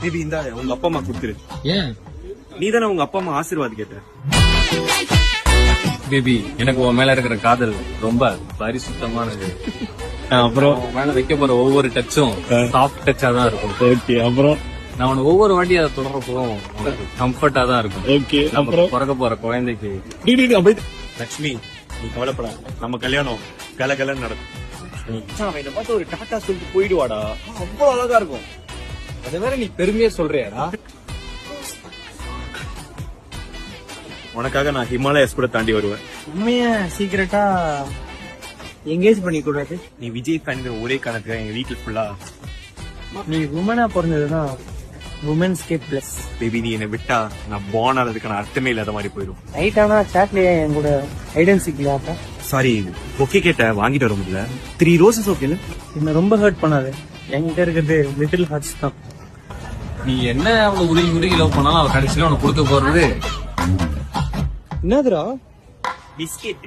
Baby இந்த உங்க அப்பா அம்மா கொடுத்துரு. ஏன் நீ தானே உங்க அப்பா அம்மா ஆசீர்வாதம் கேட்ட. பேபி, எனக்கு உன் மேல இருக்கிற காதல் ரொம்ப பரிசுத்தமானது. அப்புறம் உன் மேல வைக்க போற ஒவ்வொரு டச்சும் சாஃப்ட் டச்சா தான் இருக்கும். ஓகே. அப்புறம் நான் உனக்கு ஒவ்வொரு வாட்டி அதை தொடரப்போம் உனக்கு கம்ஃபர்ட்டா தான் இருக்கும். ஓகே. நம்ம அப்புறம் பிறக்க போற குழந்தைக்கு லட்சுமி நீ கவலைப்பட, நம்ம கல்யாணம் கலகலன்னு நடக்கும். அவன் பார்த்து ஒரு டாட்டா சொல்லிட்டு போயிடுவாடா, அவ்வளவு அழகா இருக்கும். அதை வேற நீ பெருமையா சொல்றியாடா? உனக்காக நான் ஹிமாலயாஸ் கூட தாண்டி வருவேன். உண்மைய சீக்கிரட்டா எங்கேஜ் பண்ணி கூடாது. நீ விஜய் ஃபேன் ஒரே காரணத்துக்காக எங்க வீட்டுல ஃபுல்லா நீ உமனா பிறந்ததுதான் உமன்ஸ்கே பிளஸ். பேபி நீ என்னை விட்டா நான் பார்ன் ஆனதுக்கான அர்த்தமே இல்லாத மாதிரி போயிடும். நைட் ஆனா சாட்லயே என் கூட ஐடென்சிட்டி இல்லையாப்பா. சாரி, ஓகே கேட்ட வாங்கிட்டு வர முடியல. 3 ரோசஸ் ஓகேல. என்ன ரொம்ப ஹர்ட் பண்ணாது. என்கிட்ட இருக்கிறது லிட்டில் ஹார்ட்ஸ் தான். நீ என்ன அவ்வளவு உருகி லவ் பண்ணாலும் அவ கடைசியில உனக்கு கொடுக்க போறது என்னதுரா பிஸ்கெட்.